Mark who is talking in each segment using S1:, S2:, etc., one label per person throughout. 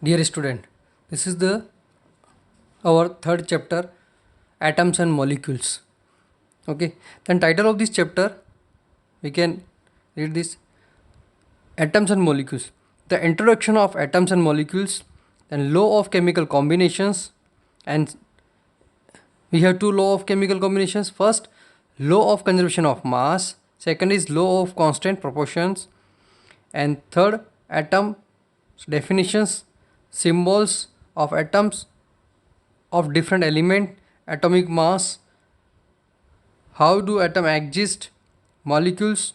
S1: Dear student, this is the our third chapter, atoms and molecules. Okay, then title of this chapter we can read this: atoms and molecules. The introduction of atoms and molecules, then law of chemical combinations, and we have two law of chemical combinations. First, law of conservation of mass. Second is law of constant proportions, and third, atom definitions, symbols of atoms of different element, atomic mass, how do atom exist, molecules,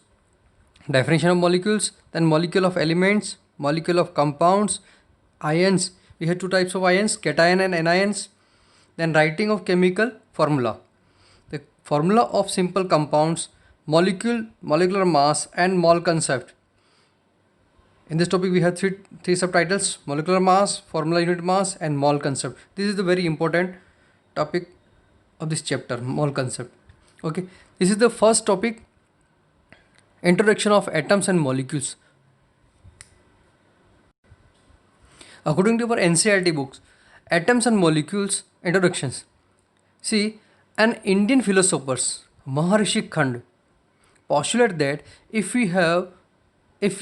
S1: definition of molecules, then molecule of elements, molecule of compounds, ions. We have two types of ions, cation and anions. Then writing of chemical formula, the formula of simple compounds, molecule, molecular mass, and mole concept. In this topic we have three subtitles: molecular mass, formula unit mass, and mole concept. This is the very important topic of this chapter, mole concept. Okay, this is the first topic, introduction of atoms and molecules. According to our NCERT books, atoms and molecules introductions. See, an Indian philosophers, Maharishi Khand, postulate that if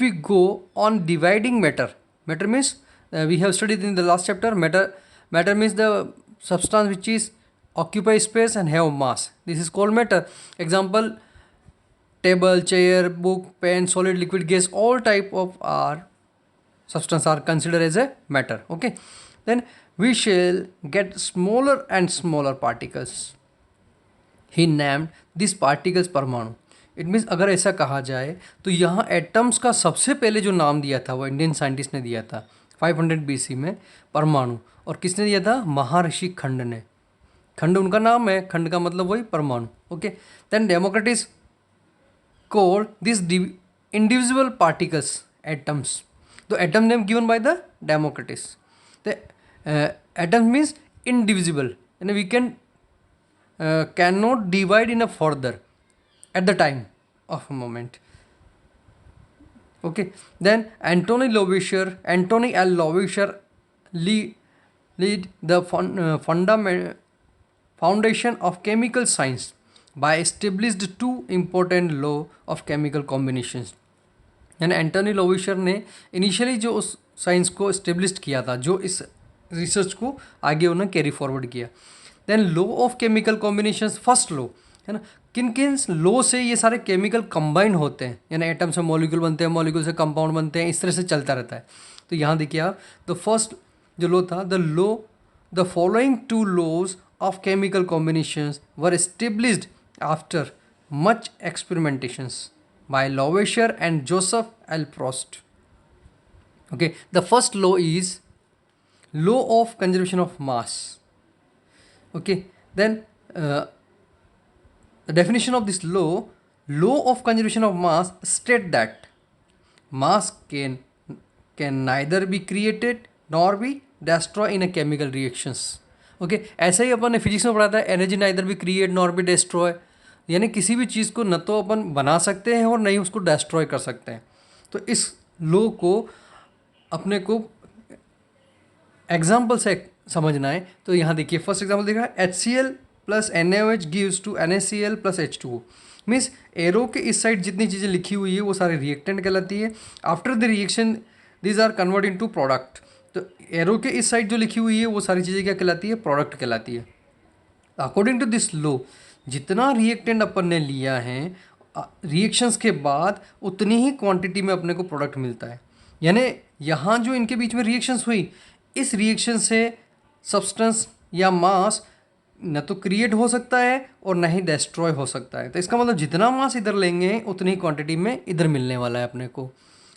S1: we go on dividing matter means we have studied in the last chapter, matter means the substance which is occupy space and have mass. This is called matter. Example: table, chair, book, pen, solid, liquid, gas, all type of our substance are considered as a matter. Okay, then we shall get smaller and smaller particles. He named these particles परमाणु. It means अगर ऐसा कहा जाए तो यहाँ atoms का सबसे पहले जो नाम दिया था वो इंडियन साइंटिस्ट ने दिया था 500 BC में, परमाणु. और किसने दिया था? महर्षि खंड ने. खंड उनका नाम है, खंड का मतलब वही परमाणु. Okay, then Democritus called these indivisible particles atoms. The atom name given by the Democritus. The atom means indivisible, and we cannot divide in a further at the time of a moment. Okay, then Anthony L. Lavoisier lead the foundation of chemical science by established two important law of chemical combinations. यानी एंटोनी लोविशर ने initially जो उस science को establish किया था, जो इस research को आगे उन्होंने कैरी फॉरवर्ड किया. Then law of chemical combinations, first law है ना. किन किन लॉ से ये सारे केमिकल कंबाइन होते हैं, यानी एटम से मॉलिक्यूल बनते हैं, मॉलिक्यूल से कंपाउंड बनते हैं, इस तरह से चलता रहता है. तो यहाँ देखिए आप, द फर्स्ट जो लॉ था, the following two laws of chemical combinations were established after much experimentations by Lavoisier and Joseph L. Prost. Okay, the first law is law of conservation of mass. Okay, then the definition of this law of conservation of mass state that mass can neither be created nor be destroyed in a chemical reactions. Okay, ऐसा ही अपन ने physics में पढ़ा था, energy neither be create nor be destroy, यानी किसी भी चीज़ को न तो अपन बना सकते हैं और नहीं उसको डिस्ट्रॉय कर सकते हैं. तो इस लॉ को अपने को एग्जाम्पल से समझना है. तो यहाँ देखिए, फर्स्ट एग्जाम्पल देखा, HCl plus NaOH gives to NaCl plus H2O. Means arrow के इस साइड जितनी चीज़ें लिखी हुई है वो सारी रिएक्टेंट कहलाती है. After the reaction these are convert into product. तो एरो के इस साइड जो लिखी हुई है वो सारी चीज़ें क्या कहलाती है? प्रोडक्ट कहलाती है. अकॉर्डिंग टू दिस लॉ, जितना रिएक्टेंट अपन ने लिया है रिएक्शंस के बाद उतनी ही क्वांटिटी में अपने को प्रोडक्ट मिलता है. यानी यहाँ जो इनके बीच में रिएक्शंस हुई, इस रिएक्शन से सब्सटेंस या मास न तो क्रिएट हो सकता है और न ही डिस्ट्रॉय हो सकता है. तो इसका मतलब जितना मास इधर लेंगे उतनी ही क्वांटिटी में इधर मिलने वाला है अपने को.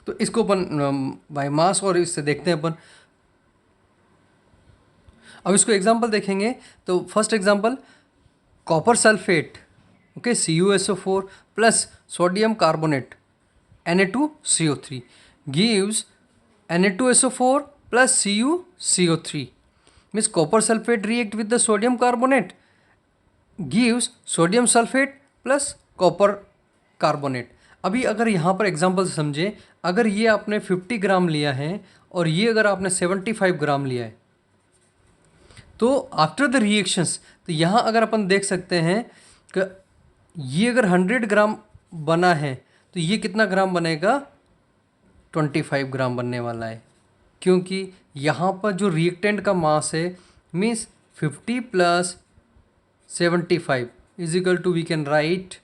S1: तो इसको अपन बाय मास और इससे देखते हैं अपन. अब इसको एग्जांपल देखेंगे. तो first example, copper sulphate, okay, CuSO4 plus sodium carbonate Na2CO3 gives Na2SO4 plus CuCO3. Means copper sulfate react with the sodium carbonate gives sodium sulfate plus copper carbonate. अभी अगर यहाँ पर एग्जांपल से समझें, अगर ये आपने 50 ग्राम लिया है और ये अगर आपने 75 ग्राम लिया है, तो आफ्टर द रिएक्शंस, तो यहाँ अगर अपन देख सकते हैं कि ये अगर 100 ग्राम बना है तो ये कितना ग्राम बनेगा, 25 ग्राम बनने वाला है, क्योंकि यहाँ पर जो रिएक्टेंट का मास है means 50 plus 75 is equal to, we can write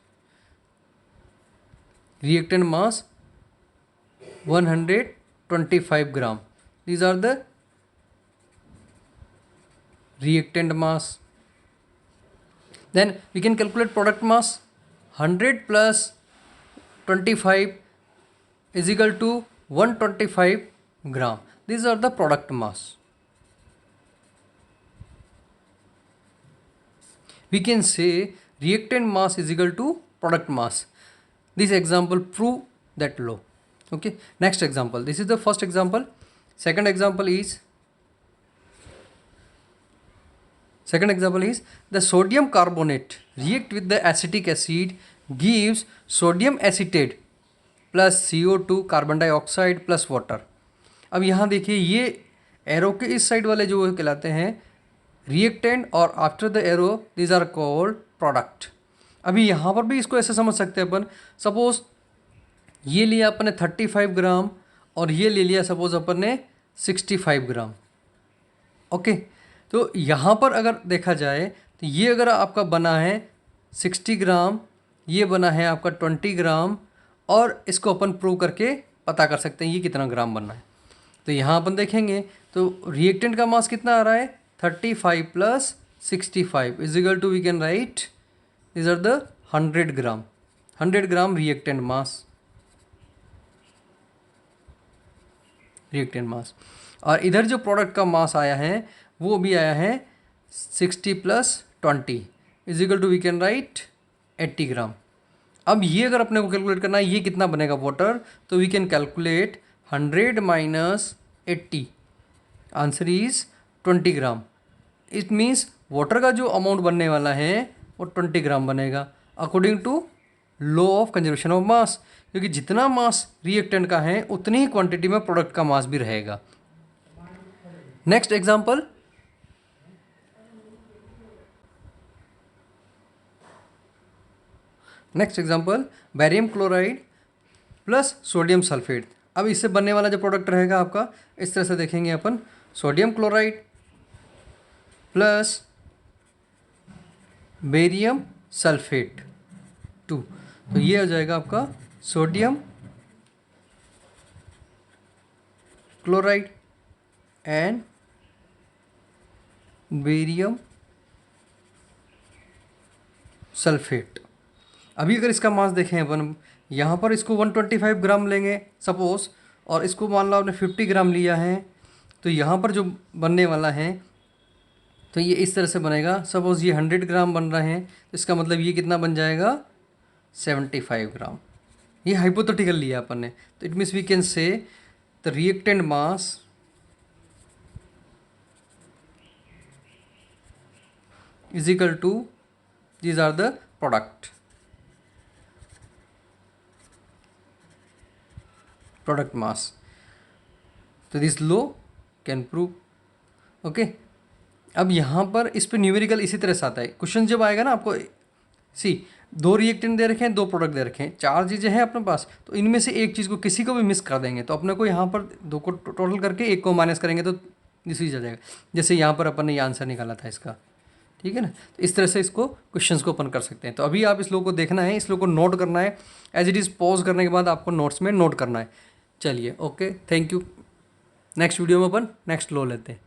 S1: reactant mass 125 gram. These are the reactant mass. Then we can calculate product mass. 100 plus 25 is equal to 125 gram. These are the product mass. We can say reactant mass is equal to product mass. This example prove that law. Okay, next example, this is the first example. Second example is the sodium carbonate react with the acetic acid gives sodium acetate plus CO2 carbon dioxide plus water. अब यहाँ देखिए, ये arrow के इस side वाले जो कहलाते हैं रिएक्टेंट, और after the arrow these are called product. अभी यहाँ पर भी इसको ऐसे समझ सकते हैं अपन, सपोज ये लिया अपन ने 35 ग्राम और ये ले लिया सपोज अपन ने 65 ग्राम. ओके, तो यहाँ पर अगर देखा जाए तो ये अगर आपका बना है 60 ग्राम, ये बना है आपका 20 ग्राम, और इसको अपन प्रूव करके पता कर सकते हैं ये कितना ग्राम बनना है. तो यहाँ अपन देखेंगे तो रिएक्टेंट का मास कितना आ रहा है, 35 plus 65 is equal to, we can write these are the 100 gram reactant mass. और इधर जो प्रोडक्ट का मास आया है वो भी आया है 60 plus 20 is equal to, we can write 80 gram. अब ये अगर अपने को कैलकुलेट करना है ये कितना बनेगा वाटर, तो we can calculate 100 minus 80, answer is 20 gram. It means water का जो अमाउंट बनने वाला है वो 20 ग्राम बनेगा according to law of conservation of mass, क्योंकि जितना मास रिएक्टेंट का है उतनी ही क्वांटिटी में प्रोडक्ट का मास भी रहेगा. Next example, barium chloride plus sodium sulphate. अब इससे बनने वाला जो प्रोडक्ट रहेगा आपका इस तरह से देखेंगे अपन, sodium chloride plus barium sulphate 2, तो ये हो जाएगा आपका sodium chloride and barium sulphate. अभी अगर इसका मास देखें अपन, यहाँ पर इसको 125 ग्राम लेंगे सपोज, और इसको मान लो आपने 50 ग्राम लिया है, तो यहाँ पर जो बनने वाला है तो ये इस तरह से बनेगा. सपोज़ ये 100 ग्राम बन रहे हैं तो इसका मतलब ये कितना बन जाएगा, 75 ग्राम. ये हाइपोथेटिकल लिया अपन ने, तो it means we can say the reactant mass is equal to, these are the product mass. तो this law can prove. Okay, अब यहाँ पर इस पे न्यूमेरिकल इसी तरह से आता है. क्वेश्चन जब आएगा ना आपको, सी 2 रिएक्टेंट दे रखे हैं, 2 प्रोडक्ट दे रखे हैं, 4 चीज़ें हैं अपने पास, तो इनमें से एक चीज़ को किसी को भी मिस कर देंगे तो अपने को यहाँ पर 2 को टोटल करके 1 को माइनस करेंगे तो इसी आ जाएगा. जैसे यहाँ पर अपन ने ये आंसर निकाला था इसका, ठीक है ना. तो इस तरह से इसको क्वेश्चंस को अपन कर सकते हैं. तो अभी आप इस लोग को देखना है, इस लोग को नोट करना है, एज इट इज़ पॉज करने के बाद आपको नोट्स में नोट करना है. चलिए, okay, thank you. Next video में अपन नेक्स्ट लो लेते हैं.